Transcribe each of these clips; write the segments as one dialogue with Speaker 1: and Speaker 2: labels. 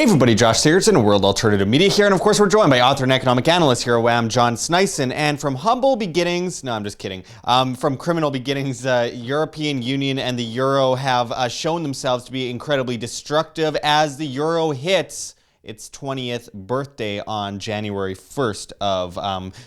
Speaker 1: Hey everybody, Josh Sigurdson of World Alternative Media here, and of course we're joined by author and economic analyst here at WAM, John Sneisen. And from humble beginnings, no I'm just kidding, from criminal beginnings, European Union and the Euro have shown themselves to be incredibly destructive as the Euro hits its 20th birthday on January 1st of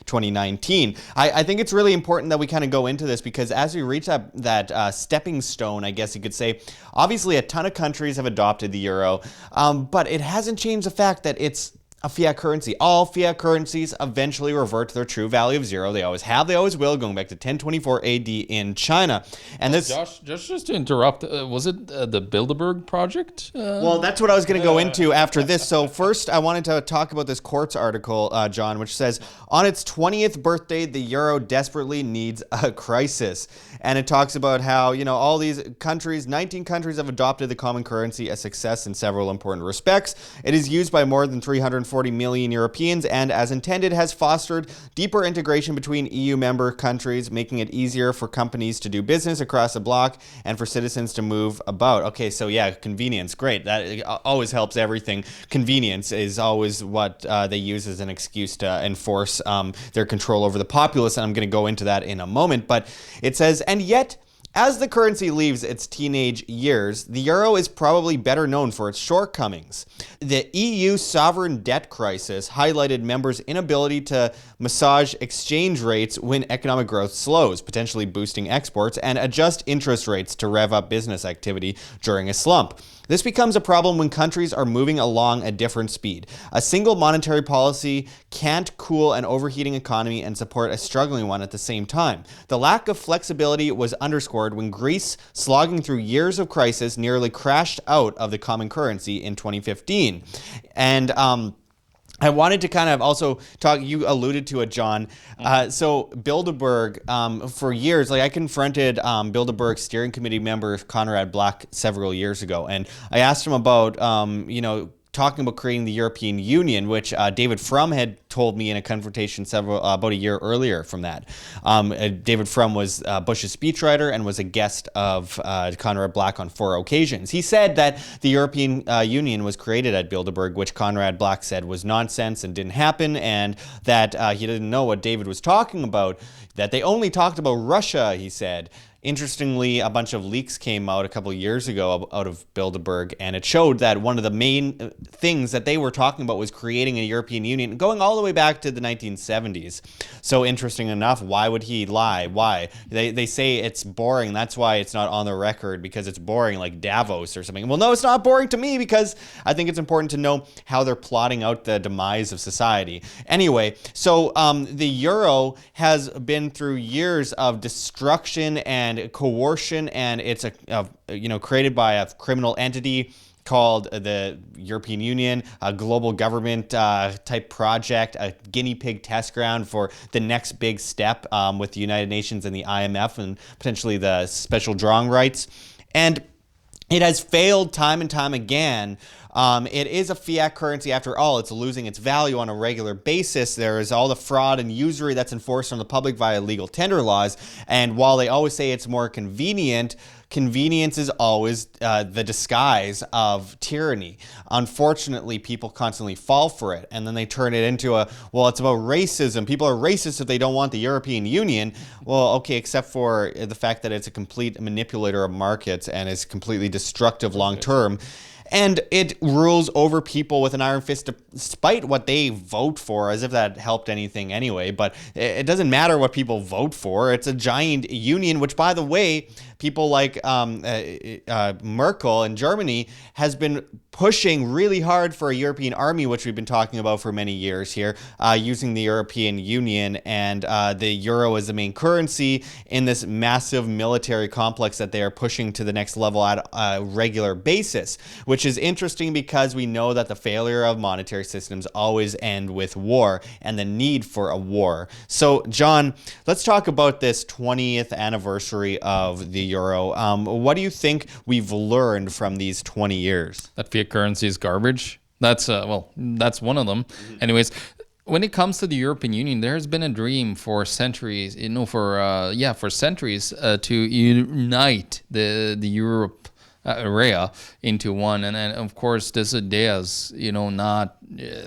Speaker 1: 2019. I think it's really important that we kind of go into this because as we reach that stepping stone, I guess you could say, obviously a ton of countries have adopted the euro, but it hasn't changed the fact that it's a fiat currency. All fiat currencies eventually revert to their true value of zero. They always have, they always will, going back to 1024 AD in China. And this,
Speaker 2: Josh, just to interrupt, was it the Bilderberg project?
Speaker 1: Well, that's what I was going to go into after this. So first, I wanted to talk about this Quartz article, John, which says, on its 20th birthday, the euro desperately needs a crisis. And it talks about how, you know, all these countries, 19 countries have adopted the common currency, a success in several important respects. It is used by more than 340 million Europeans and, as intended, has fostered deeper integration between EU member countries, making it easier for companies to do business across the bloc and for citizens to move about. Okay, so yeah, convenience, great. That always helps everything. Convenience is always what they use as an excuse to enforce their control over the populace, and I'm going to go into that in a moment. But it says, and yet, as the currency leaves its teenage years, the euro is probably better known for its shortcomings. The EU sovereign debt crisis highlighted members' inability to massage exchange rates when economic growth slows, potentially boosting exports, and adjust interest rates to rev up business activity during a slump. This becomes a problem when countries are moving along a different speed. A single monetary policy can't cool an overheating economy and support a struggling one at the same time. The lack of flexibility was underscored when Greece, slogging through years of crisis, nearly crashed out of the common currency in 2015. And I wanted to kind of also talk, you alluded to it, John. So Bilderberg, for years, like I confronted Bilderberg steering committee member Conrad Black several years ago, and I asked him about, talking about creating the European Union, which David Frum had told me in a confrontation about a year earlier from that. David Frum was Bush's speechwriter and was a guest of Conrad Black on 4 occasions. He said that the European Union was created at Bilderberg, which Conrad Black said was nonsense and didn't happen, and that he didn't know what David was talking about, that they only talked about Russia, he said. Interestingly, a bunch of leaks came out a couple of years ago out of Bilderberg, and it showed that one of the main things that they were talking about was creating a European Union, going all the way back to the 1970s. So interesting enough, why would he lie? Why? They say it's boring. That's why it's not on the record, because it's boring, like Davos or something. Well, no, it's not boring to me, because I think it's important to know how they're plotting out the demise of society. Anyway, so the euro has been through years of destruction and coercion, and it's created by a criminal entity called the European Union, a global government type project, a guinea pig test ground for the next big step with the United Nations and the IMF and potentially the special drawing rights. And it has failed time and time again. It is a fiat currency after all. It's losing its value on a regular basis. There is all the fraud and usury that's enforced on the public via legal tender laws. And while they always say it's more convenient, convenience is always the disguise of tyranny. Unfortunately, people constantly fall for it, and then they turn it into it's about racism. People are racist if they don't want the European Union. Well, okay, except for the fact that it's a complete manipulator of markets and is completely destructive long term. And it rules over people with an iron fist despite what they vote for, as if that helped anything anyway. But it doesn't matter what people vote for. It's a giant union, which, by the way, people like Merkel in Germany has been pushing really hard for a European army, which we've been talking about for many years here, using the European Union and the euro as the main currency in this massive military complex that they are pushing to the next level at a regular basis, which is interesting because we know that the failure of monetary systems always end with war and the need for a war. So, John, let's talk about this 20th anniversary of the euro. What do you think we've learned from these 20 years?
Speaker 2: That fiat currency is garbage. That's one of them. Anyways, when it comes to the European Union, there has been a dream for centuries, for centuries to unite the Europe area into one. And of course, this idea is, not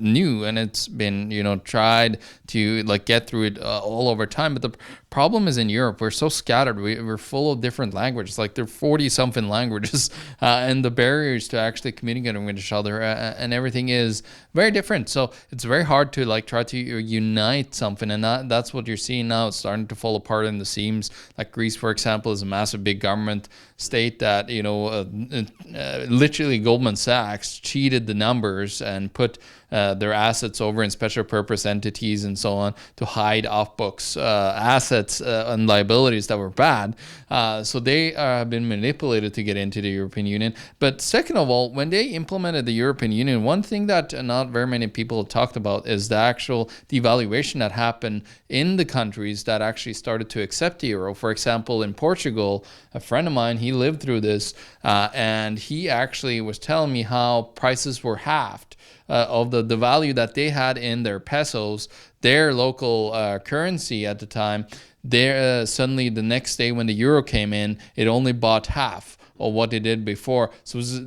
Speaker 2: new, and it's been, tried to like get through it all over time. But the problem is in Europe, we're so scattered. We're full of different languages. Like there are 40 something languages, and the barriers to actually communicating with each other and everything is very different. So it's very hard to like try to unite something, and that's what you're seeing now. It's starting to fall apart in the seams. Like Greece, for example, is a massive big government state that literally Goldman Sachs cheated the numbers and put their assets over in special purpose entities and so on to hide off books assets and liabilities that were bad. So they have been manipulated to get into the European Union. But second of all, when they implemented the European Union, one thing that not very many people have talked about is the actual devaluation that happened in the countries that actually started to accept the euro. For example, in Portugal, a friend of mine, he lived through this, and he actually was telling me how prices were halved of the value that they had in their pesos, their local currency at the time. There suddenly the next day when the euro came in, it only bought half of what they did before. So it was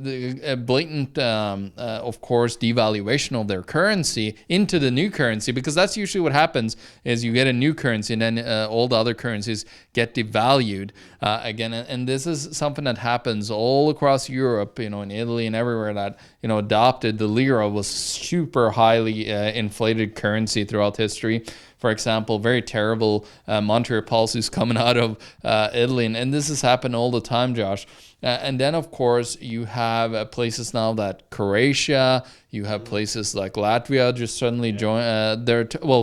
Speaker 2: a blatant, of course, devaluation of their currency into the new currency, because that's usually what happens is you get a new currency and then all the other currencies get devalued again. And this is something that happens all across Europe, in Italy and everywhere that, adopted the lira was super highly inflated currency throughout history. For example, very terrible monetary policies coming out of Italy. And this has happened all the time, Josh. And then, of course, you have places now that Croatia, you have places like Latvia just suddenly join.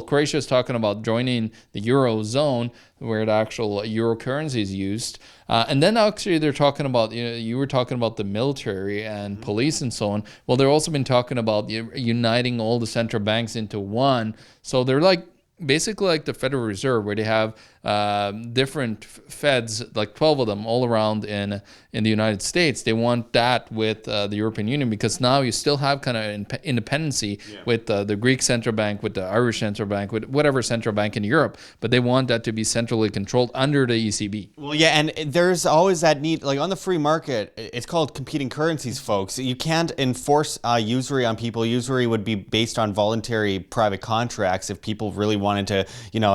Speaker 2: Croatia is talking about joining the Eurozone, where the actual euro currency is used. And then actually they're talking about, you were talking about the military and police and so on. Well, they've also been talking about uniting all the central banks into one. So they're like, basically like the Federal Reserve, where they have different feds, like 12 of them all around in the United States. They want that with the European Union, because now you still have kind of independency with the Greek central bank, with the Irish central bank, with whatever central bank in Europe, but they want that to be centrally controlled under the ECB.
Speaker 1: Well, yeah, and there's always that need, like on the free market, it's called competing currencies, folks. You can't enforce usury on people. Usury would be based on voluntary private contracts. If people really wanted to,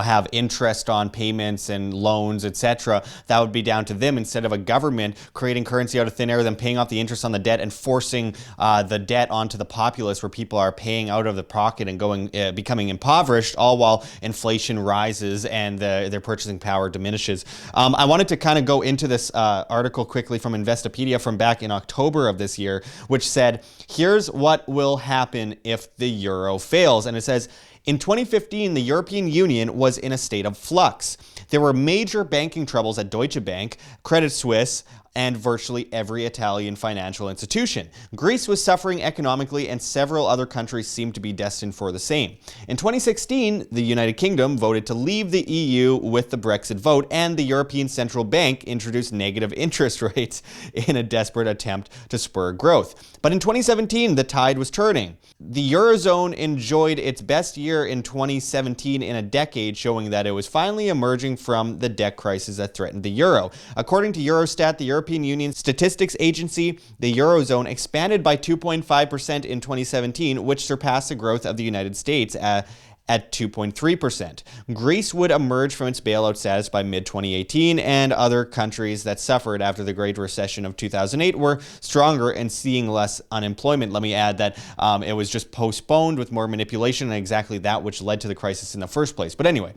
Speaker 1: have interest on payments and loans, etc., that would be down to them, instead of a government creating currency out of thin air, then paying off the interest on the debt and forcing the debt onto the populace, where people are paying out of the pocket and becoming impoverished, all while inflation rises and their purchasing power diminishes. I wanted to kind of go into this article quickly from Investopedia from back in October of this year, which said, here's what will happen if the euro fails. And it says, in 2015, the European Union was in a state of flux. There were major banking troubles at Deutsche Bank, Credit Suisse, and virtually every Italian financial institution. Greece was suffering economically, and several other countries seemed to be destined for the same. In 2016, the United Kingdom voted to leave the EU with the Brexit vote, and the European Central Bank introduced negative interest rates in a desperate attempt to spur growth. But in 2017, the tide was turning. The Eurozone enjoyed its best year in 2017 in a decade, showing that it was finally emerging from the debt crisis that threatened the euro. According to Eurostat, the European Union Statistics Agency, the Eurozone expanded by 2.5% in 2017, which surpassed the growth of the United States at 2.3%. Greece would emerge from its bailout status by mid-2018, and other countries that suffered after the Great Recession of 2008 were stronger and seeing less unemployment. Let me add that it was just postponed with more manipulation, and exactly that which led to the crisis in the first place. But anyway,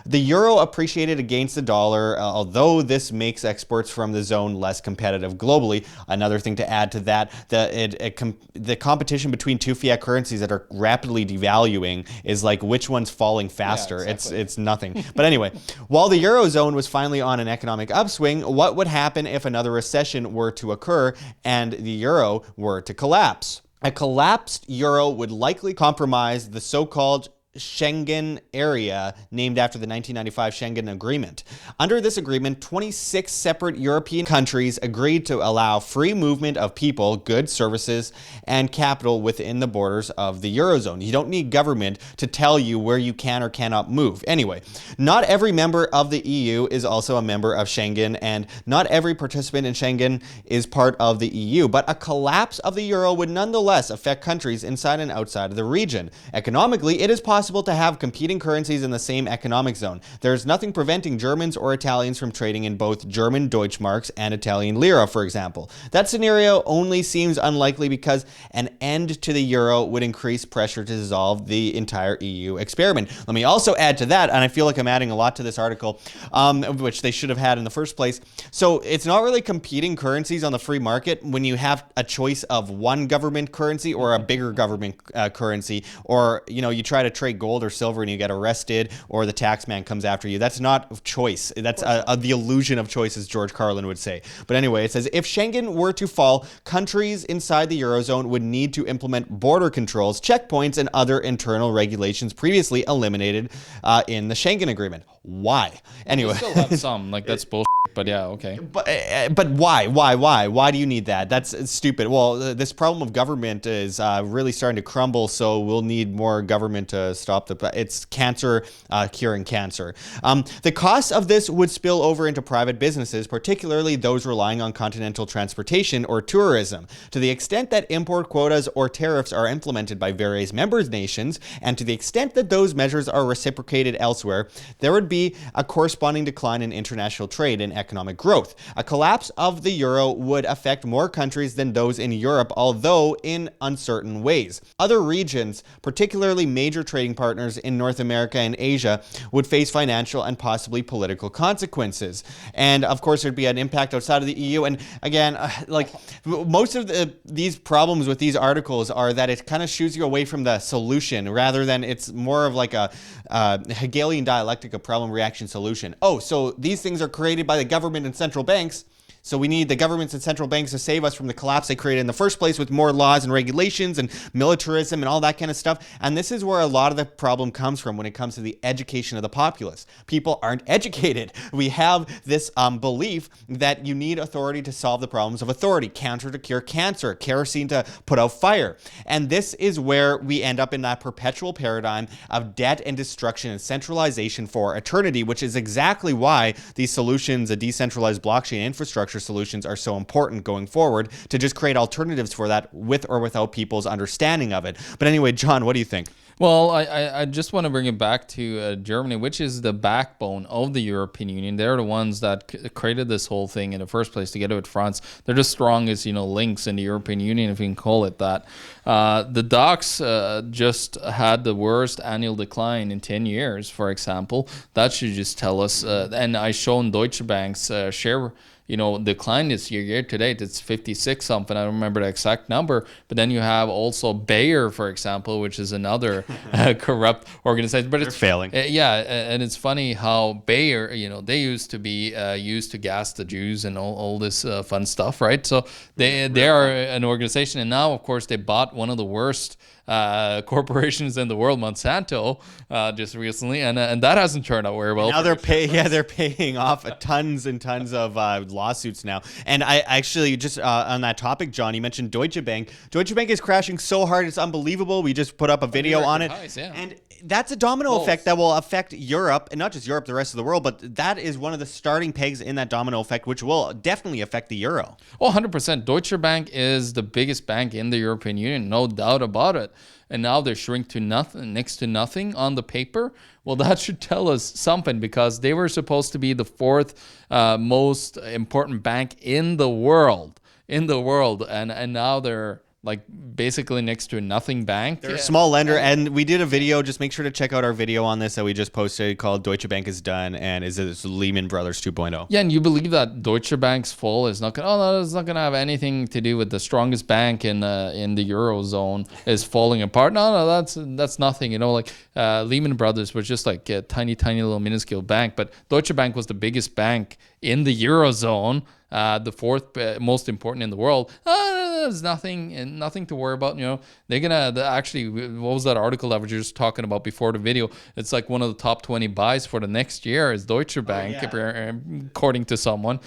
Speaker 1: the euro appreciated against the dollar, although this makes exports from the zone less competitive globally. Another thing to add to that, the competition between two fiat currencies that are rapidly devaluing is like which one's falling faster. Yeah, exactly. It's nothing. But anyway, while the eurozone was finally on an economic upswing, what would happen if another recession were to occur and the euro were to collapse? A collapsed euro would likely compromise the so-called Schengen area named after the 1995 Schengen Agreement. Under this agreement, 26 separate European countries agreed to allow free movement of people, goods, services, and capital within the borders of the Eurozone. You don't need government to tell you where you can or cannot move. Anyway, not every member of the EU is also a member of Schengen, and not every participant in Schengen is part of the EU, but a collapse of the euro would nonetheless affect countries inside and outside of the region. Economically, it is possible to have competing currencies in the same economic zone. There's nothing preventing Germans or Italians from trading in both German Deutschmarks and Italian lira, for example. That scenario only seems unlikely because an end to the euro would increase pressure to dissolve the entire EU experiment. Let me also add to that, and I feel like I'm adding a lot to this article, which they should have had in the first place. So it's not really competing currencies on the free market when you have a choice of one government currency or a bigger government currency, or you try to trade gold or silver and you get arrested, or the tax man comes after you. That's not choice. That's the illusion of choice, as George Carlin would say. But anyway, it says if Schengen were to fall, countries inside the Eurozone would need to implement border controls, checkpoints, and other internal regulations previously eliminated in the Schengen Agreement. Why? Anyway,
Speaker 2: We still have some, like that's bullshit, but yeah, okay.
Speaker 1: But why? Why do you need that? That's stupid. Well, this problem of government is really starting to crumble, so we'll need more government to stop it's cancer, curing cancer. The cost of this would spill over into private businesses, particularly those relying on continental transportation or tourism. To the extent that import quotas or tariffs are implemented by various member nations, and to the extent that those measures are reciprocated elsewhere, there would be a corresponding decline in international trade and economic growth. A collapse of the euro would affect more countries than those in Europe, although in uncertain ways. Other regions, particularly major trading partners in North America and Asia, would face financial and possibly political consequences. And of course, there'd be an impact outside of the EU. And again, most of these problems with these articles are that it kind of shoos you away from the solution rather than it's more of like a Hegelian dialectic of problem, reaction, solution. Oh, so these things are created by the government and central banks. So we need the governments and central banks to save us from the collapse they created in the first place with more laws and regulations and militarism and all that kind of stuff. And this is where a lot of the problem comes from when it comes to the education of the populace. People aren't educated. We have this belief that you need authority to solve the problems of authority, cancer to cure cancer, kerosene to put out fire. And this is where we end up in that perpetual paradigm of debt and destruction and centralization for eternity, which is exactly why these solutions, a decentralized blockchain infrastructure solutions, are so important going forward, to just create alternatives for that with or without people's understanding of it. But anyway, John, what do you think?
Speaker 2: Well, I just want to bring it back to Germany, which is the backbone of the European Union. They're the ones that created this whole thing in the first place, together with France. They're the strongest, links in the European Union, if you can call it that. The DAX just had the worst annual decline in 10 years, for example. That should just tell us. And I shown Deutsche Bank's share decline this year to date. It's 56 something. I don't remember the exact number. But then you have also Bayer, for example, which is another corrupt organization. But it's
Speaker 1: failing.
Speaker 2: And it's funny how Bayer, they used to be used to gas the Jews and all this fun stuff, right? So they are an organization, and now of course they bought one of the worst corporations in the world, Monsanto, just recently, and that hasn't turned out very well.
Speaker 1: Now they're paying off tons and tons of lawsuits now. And I actually just on that topic, John, you mentioned Deutsche Bank. Deutsche Bank is crashing so hard, it's unbelievable. We just put up a video on it, and that's a domino effect that will affect Europe, and not just Europe, the rest of the world. But that is one of the starting pegs in that domino effect, which will definitely affect the euro.
Speaker 2: Oh, 100%. Deutsche Bank is the biggest bank in the European Union, no doubt about it. And now they shrink to nothing, next to nothing on the paper. Well, that should tell us something, because they were supposed to be the fourth most important bank in the world, and now they're like basically next to a nothing bank.
Speaker 1: They're a small lender, and we did a video. Just make sure to check out our video on this that we just posted called Deutsche Bank is Done, and is it Lehman Brothers 2.0.
Speaker 2: Yeah, and you believe that Deutsche Bank's fall is not going to, no, it's not going to have anything to do with the strongest bank in the Eurozone is falling apart. No, that's nothing. Lehman Brothers was just like a tiny little minuscule bank, but Deutsche Bank was the biggest bank in the Eurozone, the fourth most important in the world. there's nothing to worry about. They're gonna actually. What was that article that we were just talking about before the video? It's like one of the top 20 buys for the next year is Deutsche Bank, according to someone.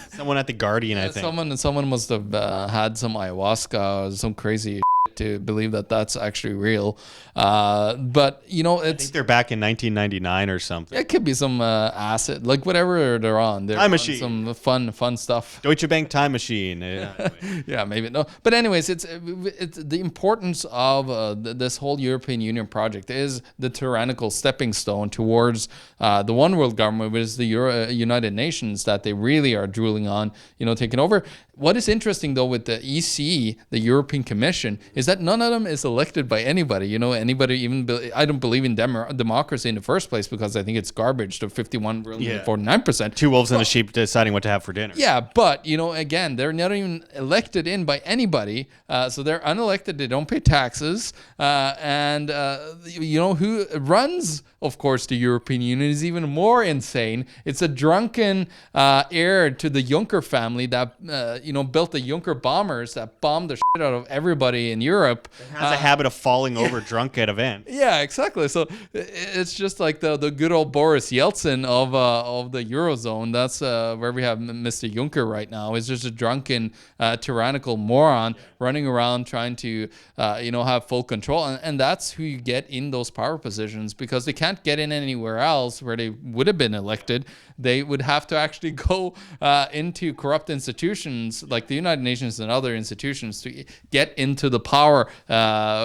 Speaker 1: Someone at the Guardian, I think.
Speaker 2: Someone must have had some ayahuasca or some crazy to believe that that's actually real. But
Speaker 1: I think they're back in 1999 or something.
Speaker 2: It could be some acid, like whatever they're on. They're
Speaker 1: time
Speaker 2: on
Speaker 1: machine.
Speaker 2: Some fun stuff.
Speaker 1: Deutsche Bank time machine.
Speaker 2: Yeah, maybe no. But anyways, it's the importance of this whole European Union project is the tyrannical stepping stone towards the one world government, which is the United Nations, that they really are drooling on, taking over. What is interesting though with the EC, the European Commission, is that none of them is elected by anybody. Anybody even I don't believe in democracy in the first place because I think it's garbage. To 51 really 49%.
Speaker 1: Two wolves and a sheep deciding what to have for dinner.
Speaker 2: Yeah, but again, they're not even elected in by anybody, so they're unelected. They don't pay taxes, and who runs, of course, the European Union is even more insane. It's a drunken heir to the Juncker family that built the Juncker bombers that bombed the shit out of everybody in Europe.
Speaker 1: It has a habit of falling over drunk at events.
Speaker 2: Yeah, exactly. So it's just like the good old Boris Yeltsin of the Eurozone. That's where we have Mr. Juncker right now. He's just a drunken, tyrannical moron running around trying to, have full control. And that's who you get in those power positions because they can't get in anywhere else where they would have been elected. They would have to actually go into corrupt institutions like the United Nations and other institutions to get into the power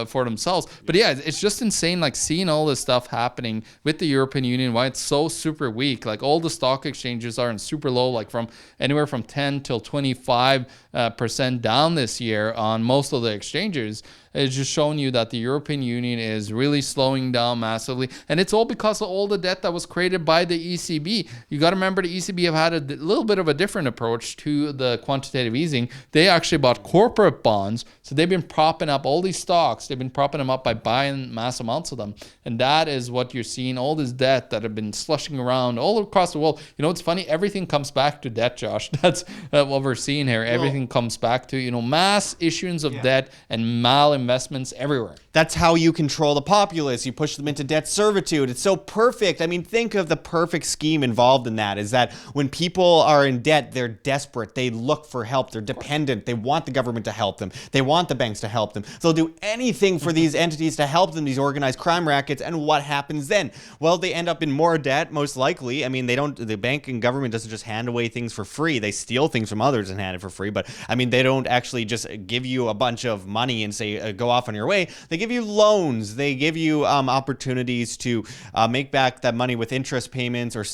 Speaker 2: for themselves. But yeah, it's just insane, like seeing all this stuff happening with the European Union, why it's so super weak. Like all the stock exchanges are in super low, like from anywhere from 10 till 25% down this year on most of the exchanges. It's just showing you that the European Union is really slowing down massively. And it's all because of all the debt that was created by the ECB. You got to remember the ECB have had a little bit of a different approach to the quantitative easing. They actually bought corporate bonds. So they've been propping up all these stocks. They've been propping them up by buying mass amounts of them. And that is what you're seeing, all this debt that have been slushing around all across the world. It's funny, everything comes back to debt, Josh. That's what we're seeing here. Everything comes back to, mass issuance of debt and malinvestments everywhere.
Speaker 1: That's how you control the populace. You push them into debt servitude. It's so perfect. I mean, think of the perfect scheme involved in that is that when people are in debt, they're desperate. They look for help. They're dependent. They want the government to help them. They want the banks to help them. They'll do anything for these entities to help them, these organized crime rackets. And what happens then? Well, they end up in more debt, most likely. I mean, the bank and government doesn't just hand away things for free. They steal things from others and hand it for free. But I mean, they don't actually just give you a bunch of money and say, go off on your way. They give you loans. They give you opportunities to make back that money with interest payments or,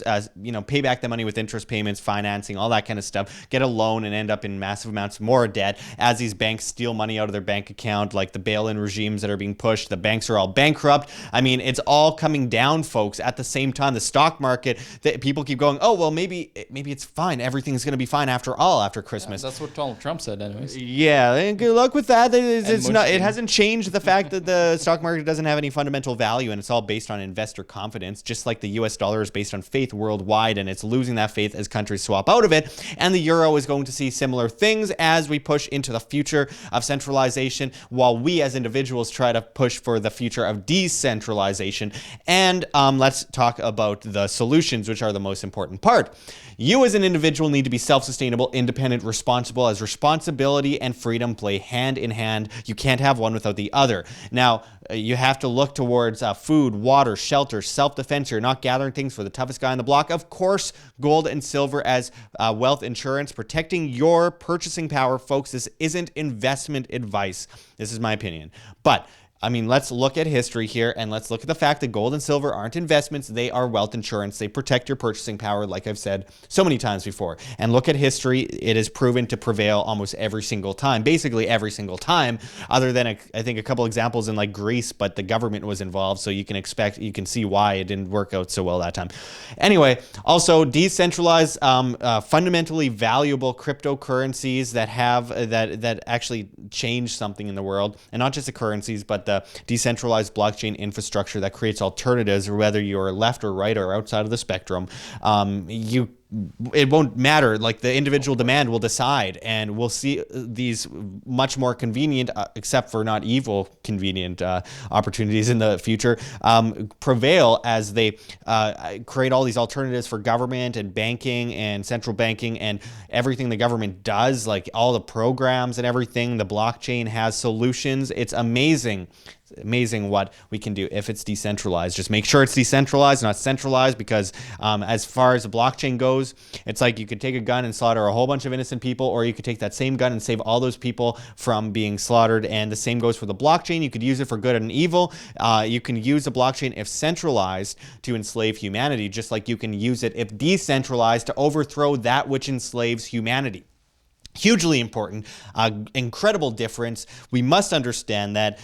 Speaker 1: pay back the money with interest payments, financing, all that kind of stuff. Get a loan and end up in massive amounts more debt as these banks steal money out of their bank account, like the bail-in regimes that are being pushed. The banks are all bankrupt. I mean, it's all coming down, folks, at the same time. The stock market, people keep going, oh, well, maybe it's fine. Everything's going to be fine after all, after Christmas.
Speaker 2: Yeah, that's what Donald Trump said anyways.
Speaker 1: Yeah, and good luck with that. It hasn't changed the fact that the stock market doesn't have any fundamental value, and it's all based on investor confidence, just like the US dollar is based on faith worldwide, and it's losing that faith as countries swap out of it. And the euro is going to see similar things as we push into the future of centralization, while we as individuals try to push for the future of decentralization. And let's talk about the solutions, which are the most important part. You as an individual need to be self-sustainable, independent, responsible, as responsibility and freedom play hand in hand. You can't have one without the other. Now, you have to look towards food, water, shelter, self-defense. You're not gathering things for the toughest guy on the block. Of course, gold and silver as wealth insurance, protecting your purchasing power. Folks, this isn't investment advice. This is my opinion. But I mean, let's look at history here, and let's look at the fact that gold and silver aren't investments. They are wealth insurance. They protect your purchasing power, like I've said so many times before. And look at history. It has proven to prevail almost every single time, basically every single time, other than, I think, a couple examples in like Greece, but the government was involved, so you can see why it didn't work out so well that time. Anyway, also decentralized, fundamentally valuable cryptocurrencies that have that actually change something in the world, and not just the currencies, but the decentralized blockchain infrastructure that creates alternatives, whether you're left or right or outside of the spectrum. it won't matter. Like the individual demand will decide, and we'll see these much more convenient, except for not evil, convenient opportunities in the future prevail as they create all these alternatives for government and banking and central banking and everything the government does, like all the programs and everything. The blockchain has solutions. It's amazing. It's amazing what we can do if it's decentralized. Just make sure it's decentralized, not centralized, because as far as the blockchain goes, it's like you could take a gun and slaughter a whole bunch of innocent people, or you could take that same gun and save all those people from being slaughtered. And the same goes for the blockchain. You could use it for good and evil. You can use the blockchain if centralized to enslave humanity, just like you can use it if decentralized to overthrow that which enslaves humanity. Hugely important, incredible difference. We must understand that.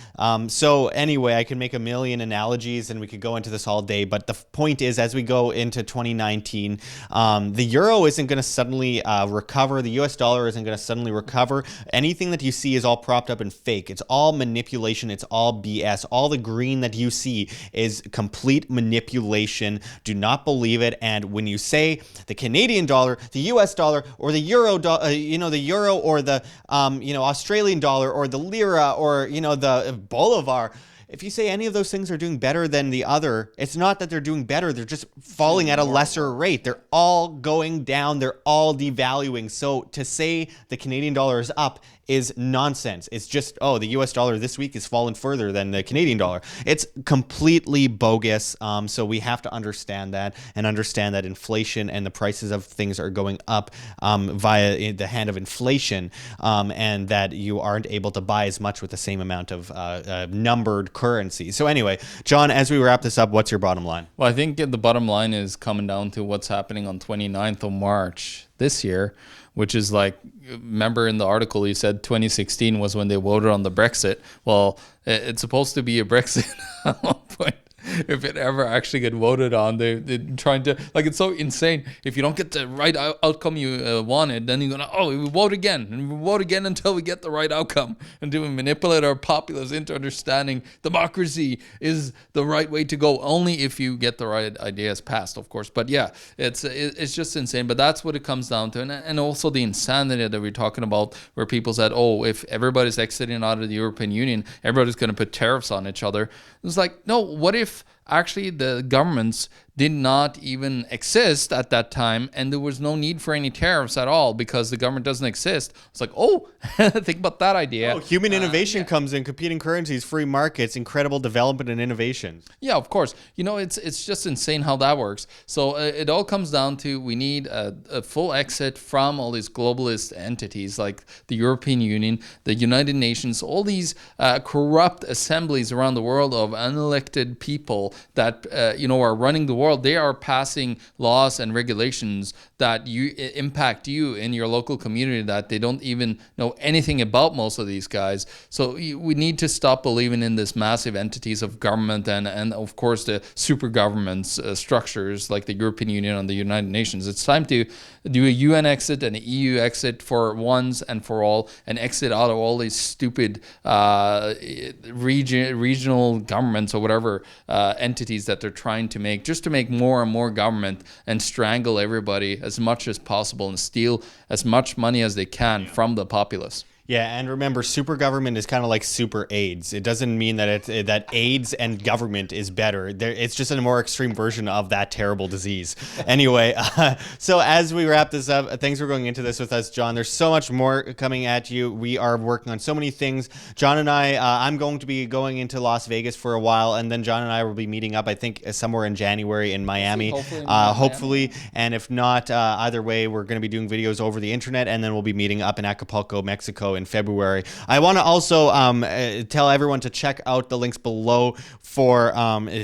Speaker 1: So anyway, I can make a million analogies and we could go into this all day, but the point is, as we go into 2019, the euro isn't going to suddenly recover. The US dollar isn't going to suddenly recover. Anything that you see is all propped up and fake. It's all manipulation. It's all BS. All the green that you see is complete manipulation. Do not believe it. And when you say the Canadian dollar, the US dollar, or the euro, the euro or the Australian dollar or the lira or the bolivar, if you say any of those things are doing better than the other, it's not that they're doing better, they're just falling at a lesser rate. They're all going down, they're all devaluing. So to say the Canadian dollar is up is nonsense. It's just, the US dollar this week has fallen further than the Canadian dollar. It's completely bogus. So we have to understand that, and understand that inflation and the prices of things are going up via the hand of inflation, and that you aren't able to buy as much with the same amount of numbered currency. So anyway, John, as we wrap this up, what's your bottom line?
Speaker 2: Well, I think the bottom line is coming down to what's happening on 29th of March this year, which is like, remember in the article you said 2016 was when they voted on the Brexit. Well, it's supposed to be a Brexit at one point. If it ever actually get voted on, they're trying to, like, it's so insane. If you don't get the right outcome you wanted, then you're gonna, we vote again, and we vote again until we get the right outcome. And do we manipulate our populace into understanding democracy is the right way to go, only if you get the right ideas passed, of course. But yeah, it's just insane. But that's what it comes down to. And also the insanity that we're talking about, where people said, if everybody's exiting out of the European Union, everybody's going to put tariffs on each other. It's like, no, what if actually the governments did not even exist at that time, and there was no need for any tariffs at all because the government doesn't exist? It's like, think about that idea.
Speaker 1: Human innovation comes in, competing currencies, free markets, incredible development and innovation.
Speaker 2: Yeah, of course. It's just insane how that works. So it all comes down to, we need a full exit from all these globalist entities like the European Union, the United Nations, all these corrupt assemblies around the world of unelected people that are running the world. They are passing laws and regulations that impact you in your local community, that they don't even know anything about, most of these guys. So we need to stop believing in this massive entities of government and of course the super governments structures like the European Union and the United Nations. It's time to do a UN exit and an EU exit for once and for all, and exit out of all these stupid regional governments or whatever entities that they're trying to make, just to make more and more government and strangle everybody as much as possible and steal as much money as they can from the populace.
Speaker 1: Yeah, and remember, super government is kind of like super AIDS. It doesn't mean that that AIDS and government is better. It's just a more extreme version of that terrible disease. Anyway, so as we wrap this up, thanks for going into this with us, John. There's so much more coming at you. We are working on so many things. John and I'm going to be going into Las Vegas for a while, and then John and I will be meeting up, I think, somewhere in January in Miami. Hopefully. And if not, either way, we're going to be doing videos over the internet, and then we'll be meeting up in Acapulco, Mexico in February. I want to also tell everyone to check out the links below for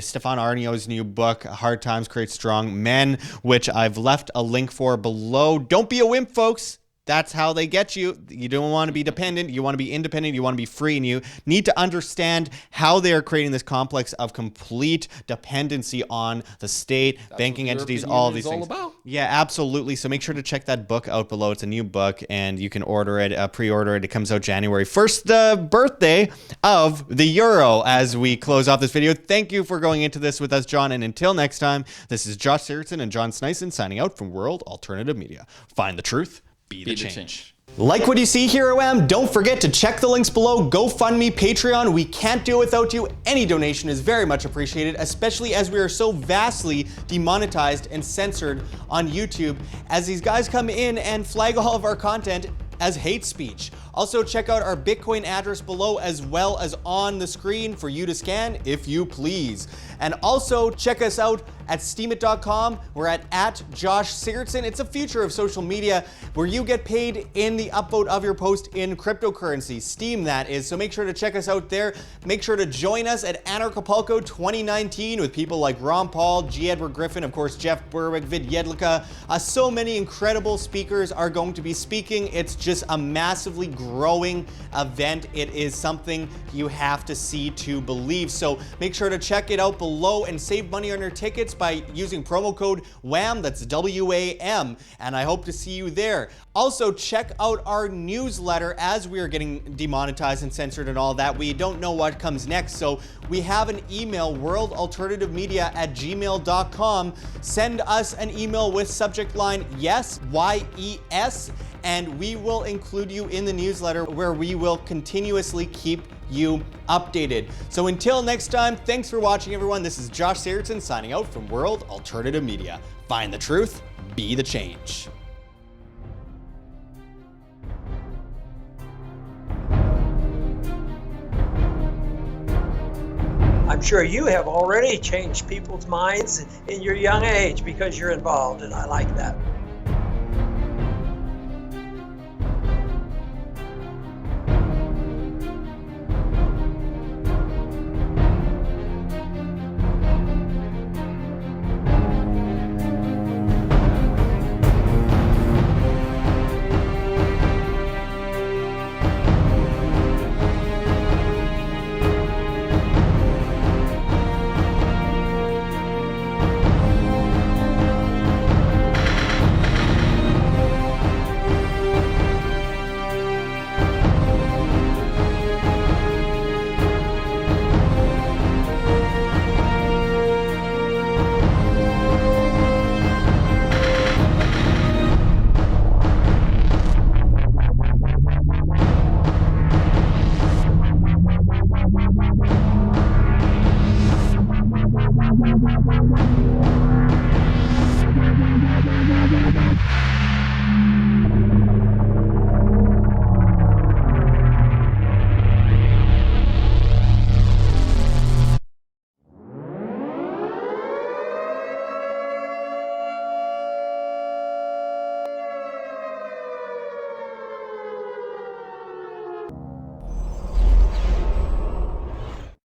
Speaker 1: Stefan Arnio's new book, Hard Times Create Strong Men, which I've left a link for below. Don't be a wimp, folks. that's how they get you. You don't want to be dependent. You want to be independent. You want to be free. And you need to understand how they are creating this complex of complete dependency on the state, banking entities, all of these things. Yeah, absolutely. So make sure to check that book out below. It's a new book, and you can order it, pre-order it. It comes out January 1st, the birthday of the euro, as we close off this video. Thank you for going into this with us, John. And until next time, this is Josh Sigurdson and John Sneisen signing out from World Alternative Media. Find the truth. Be the change. Like what you see here, OM? Don't forget to check the links below. GoFundMe, Patreon. We can't do it without you. Any donation is very much appreciated, especially as we are so vastly demonetized and censored on YouTube, as these guys come in and flag all of our content as hate speech. Also, check out our Bitcoin address below, as well as on the screen for you to scan if you please. And also check us out at steemit.com. We're at Josh Sigurdson. It's a future of social media where you get paid in the upvote of your post in cryptocurrency. Steem, that is. So make sure to check us out there. Make sure to join us at Anarchapulco 2019 with people like Ron Paul, G. Edward Griffin, of course, Jeff Berwick, Vid Jedlicka. So many incredible speakers are going to be speaking. It's just a massively growing event. It is something you have to see to believe. So make sure to check it out below and save money on your tickets by using promo code WAM, that's WAM, and I hope to see you there. Also, check out our newsletter as we are getting demonetized and censored and all that. We don't know what comes next, so we have an email, worldalternativemedia@gmail.com. Send us an email with subject line YES, YES, and we will include you in the newsletter where we will continuously keep you updated. So until next time, thanks for watching, everyone. This is Josh Sigurdson signing out from World Alternative Media. Find the truth, be the change.
Speaker 3: I'm sure you have already changed people's minds in your young age because you're involved, and I like that.